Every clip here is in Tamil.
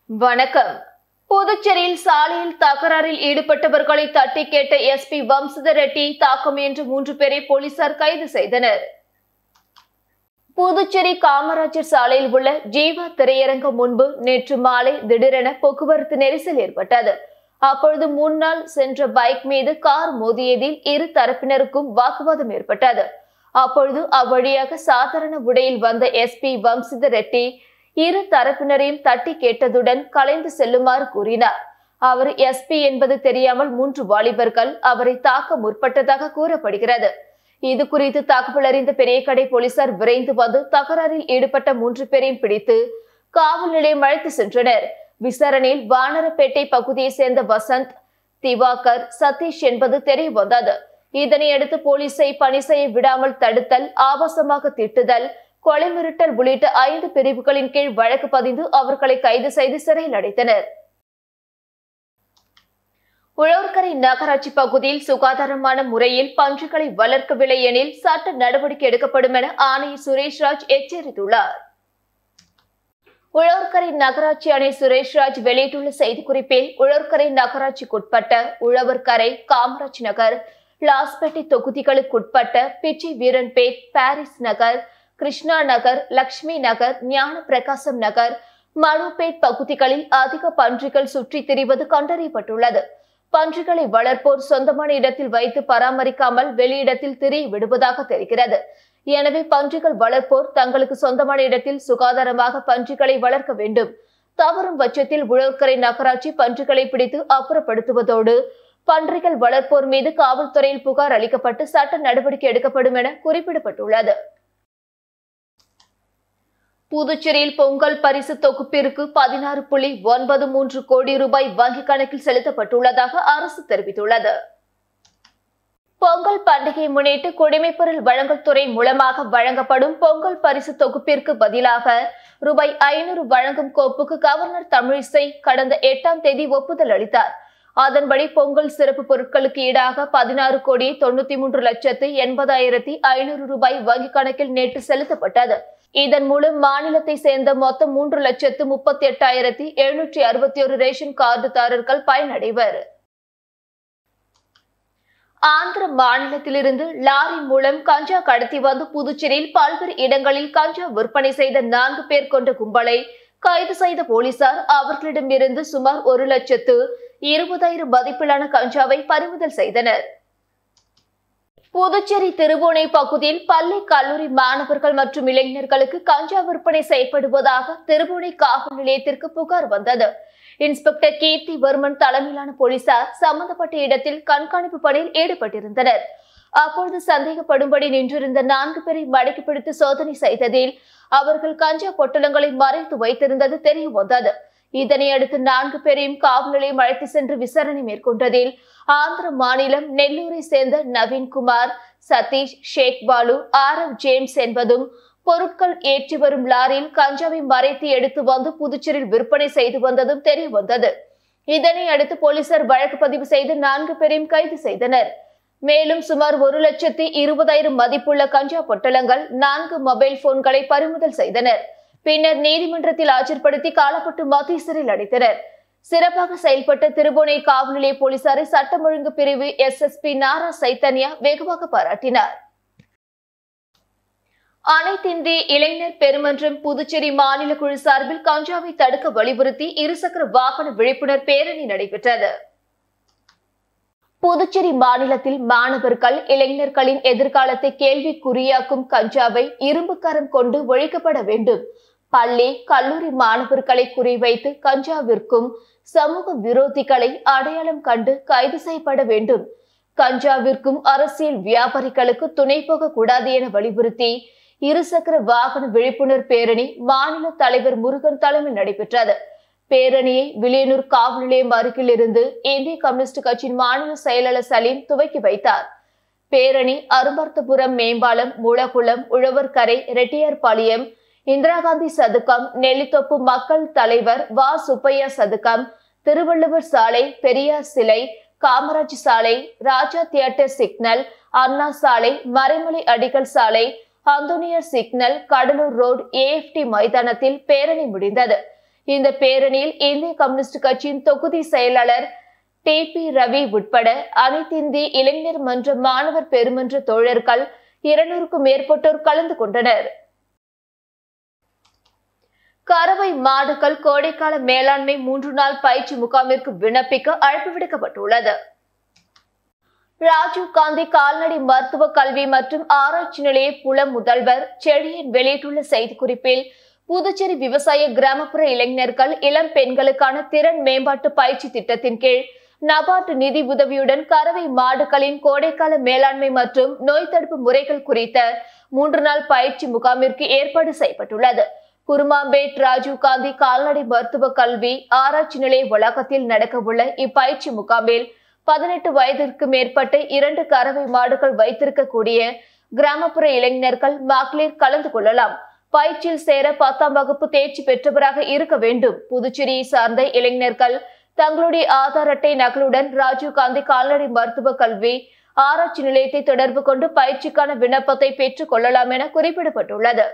வணக்கம். புதுச்சேரியில் சாலையில் தகராறில் ஈடுபட்டவர்களை தட்டி கேட்ட எஸ்பி வம்சிதர் ரெட்டி தாக்க முயன்ற 3 பேரை போலீசார் கைது செய்தனர். புதுச்சேரி காமராஜர் சாலையில் உள்ள ஜீவா திரையரங்கம் முன்பு நேற்று மாலை திடீரென போக்குவரத்து நெரிசல் ஏற்பட்டது. அப்பொழுது முன்னால் சென்ற பைக் மீது கார் மோதியதில் இரு தரப்பினருக்கும் வாக்குவாதம் ஏற்பட்டது. அப்பொழுது அவ்வழியாக சாதாரண உடையில் வந்த எஸ்பி வம்சிதர் ரெட்டி இரு தரப்பினரையும் தட்டி கேட்டதுடன் கலைந்து செல்லுமாறு கூறினார். அவர் எஸ்பி என்பது தெரியாமல் 3 வாலிபர்கள் அவரை தாக்க முற்பட்டதாக கூறப்படுகிறது. இது குறித்து தகவல் அறிந்த பெரியகடை போலீசார் விரைந்து வந்து தகராறில் ஈடுபட்ட 3 பேரையும் பிடித்து காவல் நிலையம் அழைத்து சென்றனர். விசாரணையில் வானரப்பேட்டை பகுதியை சேர்ந்த வசந்த், திவாகர், சதீஷ் என்பது தெரிய வந்தது. இதனையடுத்து போலீசை பணி செய்ய விடாமல் தடுத்தல், ஆபாசமாக திட்டுதல், கொலை மிரட்டல் உள்ளிட்ட 5 பிரிவுகளின் கீழ் வழக்கு பதிந்து அவர்களை கைது செய்து சிறையில் அடைத்தனர். உழவர்கரை நகராட்சி பகுதியில் சுகாதாரமான முறையில் பன்றிகளை வளர்க்கவில்லை எனில் சட்ட நடவடிக்கை எடுக்கப்படும் என ஆணையர் சுரேஷ்ராஜ் எச்சரித்துள்ளார். உழவர்கரை நகராட்சி ஆணையர் சுரேஷ்ராஜ் வெளியிட்டுள்ள செய்திக்குறிப்பில், உழவர்கரை நகராட்சிக்குட்பட்ட உழவர்கரை, காமராஜ் நகர், லாஸ்பேட்டை தொகுதிகளுக்குட்பட்ட பிச்சி வீரன்பேட், பாரிஸ் நகர், கிருஷ்ணா நகர், லட்சுமி நகர், ஞான பிரகாசம் நகர், மனுபேட் பகுதிகளில் அதிக பன்றிகள் சுற்றி திரிவது கண்டறியப்பட்டுள்ளது. பன்றிகளை வளர்ப்போர் சொந்தமான இடத்தில் வைத்து பராமரிக்காமல் வெளியிடத்தில் திரி விடுவதாக தெரிகிறது. எனவே பன்றிகள் வளர்ப்போர் தங்களுக்கு சொந்தமான இடத்தில் சுகாதாரமாக பன்றிகளை வளர்க்க வேண்டும். தவறும் பட்சத்தில் உழவர்கரை நகராட்சி பன்றிகளை பிடித்து அப்புறப்படுத்துவதோடு பன்றிகள் வளர்ப்போர் மீது காவல்துறையில் புகார் அளிக்கப்பட்டு சட்ட நடவடிக்கை எடுக்கப்படும் என குறிப்பிடப்பட்டுள்ளது. புதுச்சேரியில் பொங்கல் பரிசு தொகுப்பிற்கு 16.93 கோடி ரூபாய் வங்கி கணக்கில் செலுத்தப்பட்டுள்ளதாக அரசு தெரிவித்துள்ளது. பொங்கல் பண்டிகையை முன்னிட்டு குடிமைப்பொருள் வழங்கல் துறை மூலமாக வழங்கப்படும் பொங்கல் பரிசு தொகுப்பிற்கு பதிலாக ரூபாய் 500 வழங்கும் கோப்புக்கு கவர்னர் தமிழிசை கடந்த 8ஆம் தேதி ஒப்புதல் அளித்தார். அதன்படி பொங்கல் சிறப்பு பொருட்களுக்கு ஈடாக 16,93,80,500 ரூபாய் வங்கி கணக்கில் நேற்று செலுத்தப்பட்டது. இதன் மூலம் மாநிலத்தை சேர்ந்த மொத்தம் 3,38,761 ரேஷன் கார்டுதாரர்கள் பயனடைவர். ஆந்திர மாநிலத்திலிருந்து லாரி மூலம் கஞ்சா கடத்தி வந்து புதுச்சேரியில் பல்வேறு இடங்களில் கஞ்சா விற்பனை செய்த 4 பேர் கொண்ட கும்பலை கைது செய்த போலீசார் அவர்களிடமிருந்து சுமார் 1,20,000 மதிப்பிலான கஞ்சாவை பறிமுதல் செய்தனர். புதுச்சேரி திருபுவனை பகுதியில் பள்ளி, கல்லூரி மாணவர்கள் மற்றும் இளைஞர்களுக்கு கஞ்சா விற்பனை செய்யப்படுவதாக திருபுவனை காவல் நிலையத்திற்கு புகார் வந்தது. இன்ஸ்பெக்டர் கீர்த்தி வர்மன் தலைமையிலான போலீசார் சம்பந்தப்பட்ட இடத்தில் கண்காணிப்பு பணியில் ஈடுபட்டிருந்தனர். அப்பொழுது சந்தேகப்படும்படி நின்றிருந்த 4 பேரை மடக்கி பிடித்து சோதனை செய்ததில் அவர்கள் கஞ்சா பொட்டலங்களை மறைத்து வைத்திருந்தது தெரிய வந்தது. இதனையடுத்து 4 பேரையும் காவல் நிலையம் அழைத்து சென்று விசாரணை மேற்கொண்டதில் ஆந்திர மாநிலம் நெல்லூரை சேர்ந்த நவீன்குமார், சதீஷ், ஷேக் பாலு, ஆரவ் ஜேம்ஸ் என்பதும் பொருட்கள் ஏற்றி வரும் லாரியில் கஞ்சாவை மறைத்து எடுத்து வந்து புதுச்சேரியில் விற்பனை செய்து வந்ததும் தெரிய வந்தது. இதனை அடுத்து போலீசார் வழக்கு பதிவு செய்து 4 பேரையும் கைது செய்தனர். மேலும் சுமார் 1,20,000 மதிப்புள்ள கஞ்சா பொட்டலங்கள், 4 மொபைல் போன்களை பறிமுதல் செய்தனர். பின்னர் நீதிமன்றத்தில் ஆஜர்படுத்தி காலப்பட்டு மத்திய சிறையில் அடைத்தனர். சிறப்பாக செயல்பட்ட திருபுவனை காவல் நிலைய போலீசாரை சட்டம் ஒழுங்கு பிரிவு SSP நாரா சைத்தன்யா வெகுவாக பாராட்டினார். அனைத்திந்திய இளைஞர் பெருமன்றம் புதுச்சேரி மாநில குழு சார்பில் கஞ்சாவை தடுக்க வலியுறுத்தி இருசக்கர வாகன விழிப்புணர்வு பேரணி நடைபெற்றது. புதுச்சேரி மாநிலத்தில் மாணவர்கள், இளைஞர்களின் எதிர்காலத்தை கேள்விக்குறியாக்கும் கஞ்சாவை இரும்பு கரம் கொண்டு ஒழிக்கப்பட வேண்டும். பள்ளி, கல்லூரி மாணவர்களை குறிவைத்து கஞ்சாவிற்கும் சமூக விரோதிகளை அடையாளம் கண்டு கைது செய்யப்பட வேண்டும். கஞ்சாவிற்கும் அரசியல் வியாபாரிகளுக்கு துணை போக கூடாது என வலியுறுத்தி இருசக்கர வாகன விழிப்புணர்வு பேரணி மாநில தலைவர் முருகன் தலைமையில் நடைபெற்றது. பேரணியை வில்லியனூர் காவல் நிலையம் அருகில் இருந்து இந்திய கம்யூனிஸ்ட் கட்சியின் மாநில செயலாளர் சலீம் துவக்கி வைத்தார். பேரணி அரும்பார்த்தபுரம் மேம்பாலம், மூலகுளம், உழவர்கரை, ரெட்டியார்பாளையம், இந்திரா காந்தி சதுக்கம், நெல்லித்தோப்பு மக்கள் தலைவர் வ. சுப்பையா சதுக்கம், திருவள்ளுவர் சாலை, பெரியார் சிலை, காமராஜ் சாலை, ராஜா தியேட்டர் சிக்னல், அண்ணா சாலை, மறைமலை அடிகள் சாலை, Anthoniyar signal, Cuddalore road, AFT மைதானத்தில் பேரணி முடிந்தது. இந்த பேரணியில் இந்திய கம்யூனிஸ்ட் கட்சியின் தொகுதி செயலாளர் TP ரவி உட்பட அனைத்திந்திய இளைஞர் மன்ற மாணவர் பெருமன்ற தோழர்கள் 200க்கும் மேற்பட்டோர் கலந்து கொண்டனர். கறவை மாடுகள் கோடைக்கால மேலாண்மை 3 நாள் பயிற்சி முகாமிற்கு விண்ணப்பிக்க அழைப்பு விடுக்கப்பட்டுள்ளது. ராஜீவ் காந்தி கால்நடை மருத்துவ கல்வி மற்றும் ஆராய்ச்சி நிலைய புல முதல்வர் செழியன் வெளியிட்டுள்ள செய்திக்குறிப்பில், புதுச்சேரி விவசாய கிராமப்புற இளைஞர்கள் இளம் பெண்களுக்கான திறன் மேம்பாட்டு பயிற்சி திட்டத்தின் கீழ் நபார்டு நிதி உதவியுடன் கறவை மாடுகளின் கோடைக்கால மேலாண்மை மற்றும் நோய் தடுப்பு முறைகள் குறித்த 3 நாள் பயிற்சி முகாமிற்கு ஏற்பாடு செய்யப்பட்டுள்ளது. குருமாம்பேட் ராஜீவ் காந்தி கால்நடை மருத்துவ கல்வி ஆராய்ச்சி நிலைய வளாகத்தில் நடக்கவுள்ள இப்பயிற்சி முகாமில் 18 வயதிற்கு மேற்பட்ட 2 கறவை மாடுகள் வைத்திருக்கக்கூடிய கிராமப்புற இளைஞர்கள் மகளிர் கலந்து கொள்ளலாம். பயிற்சியில் சேர 10ஆம் வகுப்பு தேர்ச்சி பெற்றவராக இருக்க வேண்டும். புதுச்சேரியை சார்ந்த இளைஞர்கள் தங்களுடைய ஆதார் அட்டை நகலுடன் ராஜீவ் காந்தி கால்நடை மருத்துவ கல்வி ஆராய்ச்சி நிலையத்தை தொடர்பு கொண்டு பயிற்சிக்கான விண்ணப்பத்தை பெற்றுக் கொள்ளலாம் என குறிப்பிடப்பட்டுள்ளது.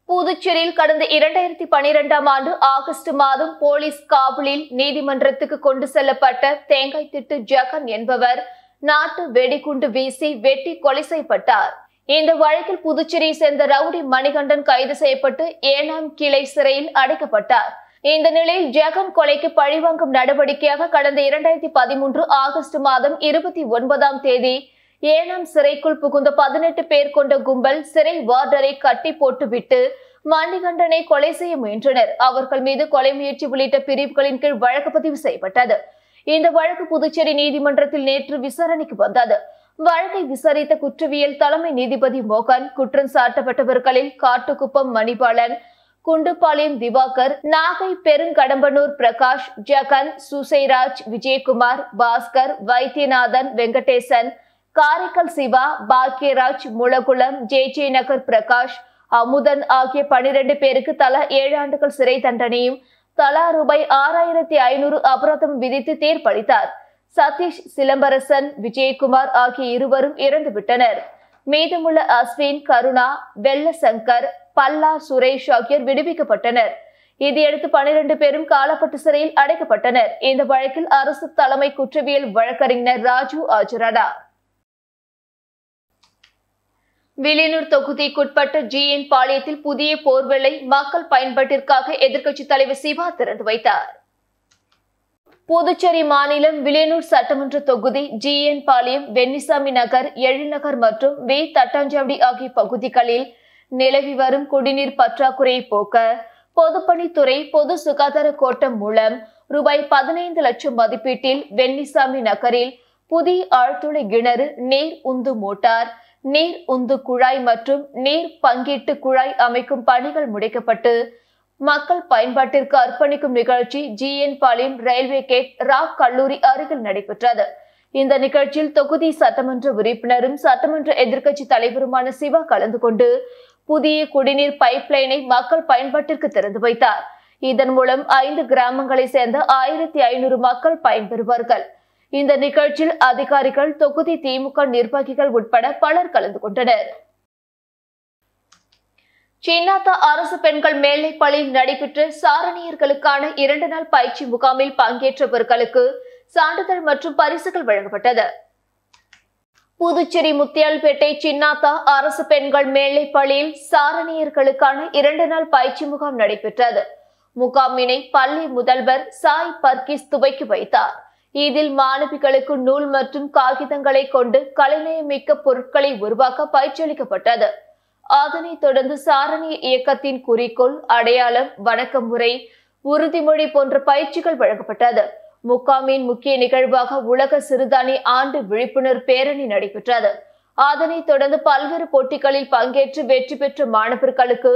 புதுச்சேரியில் கடந்த 2012ஆம் ஆண்டு ஆகஸ்ட் மாதம் போலீஸ் காவலில் நீதிமன்றத்துக்கு கொண்டு செல்லப்பட்ட தேங்காய் திட்டு ஜெகன் என்பவர் நாட்டு வெடிகுண்டு வீசி வெட்டி கொலை செய்யப்பட்டார். இந்த வழக்கில் புதுச்சேரியை சேர்ந்த ரவுடி மணிகண்டன் கைது செய்யப்பட்டு ஏனாம் கிளை சிறையில் அடைக்கப்பட்டார். இந்த நிலையில் ஜெகன் கொலைக்கு பழிவாங்கும் நடவடிக்கையாக கடந்த 2013 ஆகஸ்ட் மாதம் 29ஆம் தேதி ஏனாம் சிறைக்குள் புகுந்த 18 பேர் கொண்ட கும்பல் சிறை வார்டரை கட்டி போட்டுவிட்டு மணிகண்டனை கொலை செய்ய முயன்றனர். அவர்கள் மீது கொலை முயற்சி உள்ளிட்ட பிரிவுகளின் கீழ் வழக்கு பதிவு செய்யப்பட்டது. இந்த வழக்கு புதுச்சேரி நீதிமன்றத்தில் நேற்று விசாரணைக்கு வந்தது. வழக்கை விசாரித்த குற்றவியல் தலைமை நீதிபதி மோகன், குற்றம் சாட்டப்பட்டவர்களில் காட்டுக்குப்பம் மணிபாலன், குண்டுபாளையம் திவாகர், நாகை பெருங்கடம்பனூர் பிரகாஷ், ஜெகன், சுசைராஜ், விஜயகுமார், பாஸ்கர், வைத்தியநாதன், வெங்கடேசன், காரைக்கால் சிவா, பாக்கியராஜ், முளகுளம், ஜே நகர் பிரகாஷ், அமுதன் ஆகிய 12 பேருக்கு தலா 7 ஆண்டுகள் சிறை தண்டனையும் தலா ரூபாய் 6500 அபராதம் விதித்து தீர்ப்பளித்தார். சதீஷ், சிலம்பரசன், விஜயகுமார் ஆகிய இருவரும் இறந்துவிட்டனர். மீதமுள்ள அஸ்வின், கருணா, வெள்ளசங்கர், பல்லா, சுரேஷ் ஆகியோர் விடுவிக்கப்பட்டனர். இதையடுத்து 12 பேரும் காலப்பட்டு சிறையில் அடைக்கப்பட்டனர். இந்த வழக்கில் அரசு தலைமை குற்றவியல் வழக்கறிஞர் ராஜு ஆஜரானார். வில்லியனூர் தொகுதிக்குட்பட்ட GN பாளையத்தில் புதிய போர்வெலை மக்கள் பயன்பாட்டிற்காக எதிர்க்கட்சித் தலைவர் சிவா திறந்து வைத்தார். புதுச்சேரி மாநிலம் வில்லியனூர் சட்டமன்ற தொகுதி GN பாளையம், வெண்ணிசாமி நகர், எழில்நகர் மற்றும் வி தட்டாஞ்சாவடி ஆகிய பகுதிகளில் நிலவி வரும் குடிநீர் பற்றாக்குறையை போக்க பொதுப்பணித்துறை பொது சுகாதார கோட்டம் மூலம் ரூபாய் 15 லட்சம் மதிப்பீட்டில் வெண்ணிசாமி நகரில் புதிய ஆழ்துளை கிணறு, நீர் உந்து மோட்டார், நீர் உந்து குழாய் மற்றும் நீர் பங்கீட்டு குழாய் அமைக்கும் பணிகள் முடிக்கப்பட்டு மக்கள் பயன்பாட்டிற்கு அர்ப்பணிக்கும் நிகழ்ச்சி GN பாளையம் ரயில்வே கேட் ராக் கல்லூரி அருகில் நடைபெற்றது. இந்த நிகழ்ச்சியில் தொகுதி சட்டமன்ற உறுப்பினரும் சட்டமன்ற எதிர்க்கட்சி தலைவருமான சிவா கலந்து கொண்டு புதிய குடிநீர் பைப்லைனை மக்கள் பயன்பாட்டிற்கு திறந்து வைத்தார். இதன் மூலம் 5 கிராமங்களை சேர்ந்த 1500 மக்கள் பயன்பெறுவார்கள். இந்த நிகழ்ச்சியில் அதிகாரிகள், தொகுதி திமுக நிர்வாகிகள் உட்பட பலர் கலந்து கொண்டனர். சின்னாத்தா அரசு பெண்கள் மேல்நிலைப் பள்ளியில் நடைபெற்ற சாரணியர்களுக்கான 2 நாள் பயிற்சி முகாமில் பங்கேற்றவர்களுக்கு சான்றிதழ் மற்றும் பரிசுகள் வழங்கப்பட்டது. புதுச்சேரி முத்தியால்பேட்டை சின்னாத்தா அரசு பெண்கள் மேல்நிலைப் பள்ளியில் சாரணியர்களுக்கான 2 நாள் பயிற்சி முகாம் நடைபெற்றது. முகாமினை பள்ளி முதல்வர் சாய் பர்கீஸ் துவக்கி வைத்தார். இதில் மாணவிகளுக்கு நூல் மற்றும் காகிதங்களை கொண்டு கலைநயமிக்க பொருட்களை உருவாக்க பயிற்சி அளிக்கப்பட்டது. அதனைத் தொடர்ந்து சாரணிய இயக்கத்தின் குறிக்கோள், அடையாளம், வணக்க முறை, உறுதிமொழி போன்ற பயிற்சிகள் வழங்கப்பட்டது. முகாமின் முக்கிய நிகழ்வாக உலக சிறுதானிய ஆண்டு விழிப்புணர்வு பேரணி நடைபெற்றது. அதனைத் தொடர்ந்து பல்வேறு போட்டிகளில் பங்கேற்று வெற்றி பெற்ற மாணவர்களுக்கு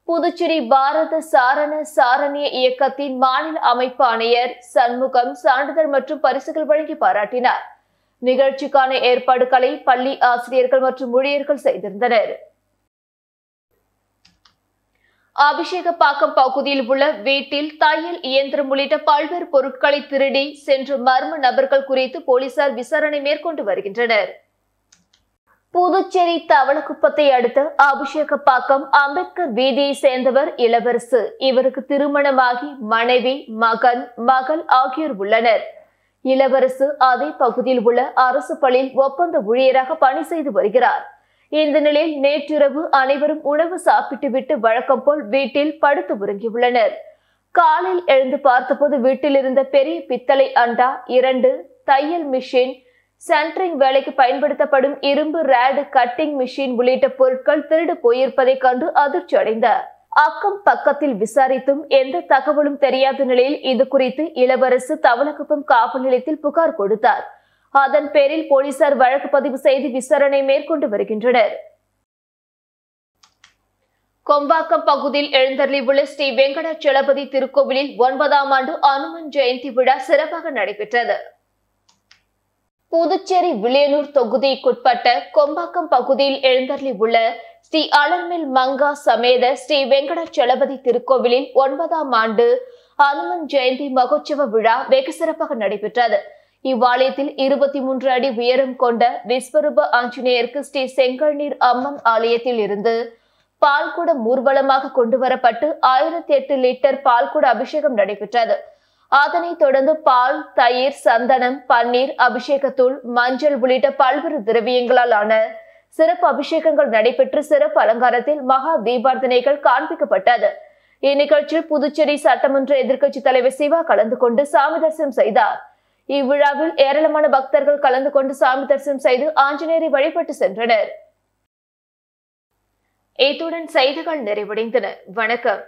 புதுச்சேரி பாரத சாரணிய இயக்கத்தின் மாநில அமைப்பு ஆணையர் சண்முகம் சான்றிதழ் மற்றும் பரிசுகள் வழங்கி பாராட்டினார். நிகழ்ச்சிக்கான ஏற்பாடுகளை பள்ளி ஆசிரியர்கள் மற்றும் ஊழியர்கள் செய்திருந்தனர். அபிஷேகப்பாக்கம் பகுதியில் உள்ள வீட்டில் தையல் இயந்திரம் உள்ளிட்ட பல்வேறு பொருட்களை திருடி சென்ற மர்ம நபர்கள் குறித்து போலீசார் விசாரணை மேற்கொண்டு வருகின்றனர். புதுச்சேரி தவளக்குப்பத்தை அடுத்த அபிஷேகப்பாக்கம் அம்பேத்கர் வீதியை சேர்ந்தவர் இளவரசு. இவருக்கு திருமணமாகி மனைவி, மகன், மகள் ஆகியோர் உள்ளனர். இளவரசு அதே பகுதியில் உள்ள அரசு பள்ளியில் ஒப்பந்த ஊழியராக பணி செய்து வருகிறார். இந்த நிலையில் நேற்றிரவு அனைவரும் உணவு சாப்பிட்டுவிட்டு வழக்கம் போல் வீட்டில் படுத்து உறங்கியுள்ளனர். காலையில் எழுந்து பார்த்தபோது வீட்டில் இருந்த பெரிய பித்தளை அண்டா, 2 தையல் மிஷின், சென்டரிங் வேலைக்கு பயன்படுத்தப்படும் இரும்பு ராடு கட்டிங் மிஷின் உள்ளிட்ட பொருட்கள் திருடு போயிருப்பதை கண்டு அதிர்ச்சி அடைந்தார். அக்கம் பக்கத்தில் விசாரித்தும் எந்த தகவலும் தெரியாத நிலையில் இது குறித்து இளவரசு தவளக்குப்பம் காவல் நிலையத்தில் புகார் கொடுத்தார். அதன் பேரில் போலீசார் வழக்கு பதிவு செய்து விசாரணை மேற்கொண்டு வருகின்றனர். கொம்பாக்கம் பகுதியில் எழுந்தருளியுள்ள ஸ்ரீ வெங்கடாச்சலபதி திருக்கோவிலில் 9ஆம் ஆண்டு அனுமன் ஜெயந்தி விழா சிறப்பாக நடைபெற்றது. புதுச்சேரி வில்லியனூர் தொகுதிக்குட்பட்ட கொம்பாக்கம் பகுதியில் எழுந்தருளியுள்ள ஸ்ரீ அலர்மேல் மங்கா சமேத ஸ்ரீ வெங்கடாச்சலபதி திருக்கோவிலில் 9ஆம் ஆண்டு அனுமன் ஜெயந்தி மகோற்சவ விழா வெகு சிறப்பாக நடைபெற்றது. இவ்வாலயத்தில் 23 அடி உயரம் கொண்ட விஸ்வரூப ஆஞ்சநேயருக்கு ஸ்ரீ செங்கல்நீர் அம்மன் ஆலயத்தில் இருந்து பால்குடம் ஊர்வலமாக கொண்டு வரப்பட்டு 1008 லிட்டர் பால்குட அபிஷேகம் நடைபெற்றது. அதனைத் தொடர்ந்து பால், தயிர், சந்தனம், பன்னீர், அபிஷேகத்தூள், மஞ்சள் உள்ளிட்ட பல்வேறு திரவியங்களால் ஆன சிறப்பு அபிஷேகங்கள் நடைபெற்று சிறப்பு அலங்காரத்தில் மகா தீபார்த்தனைகள் காண்பிக்கப்பட்டது. இந்நிகழ்ச்சியில் புதுச்சேரி சட்டமன்ற எதிர்க்கட்சி தலைவர் சிவா கலந்து கொண்டு சாமி தரிசனம் செய்தார். இவ்விழாவில் ஏராளமான பக்தர்கள் கலந்து கொண்டு சாமி தரிசனம் செய்து ஆஞ்சநேயரை வழிபட்டு சென்றனர். இத்துடன் செய்திகள் நிறைவடைந்தன. வணக்கம்.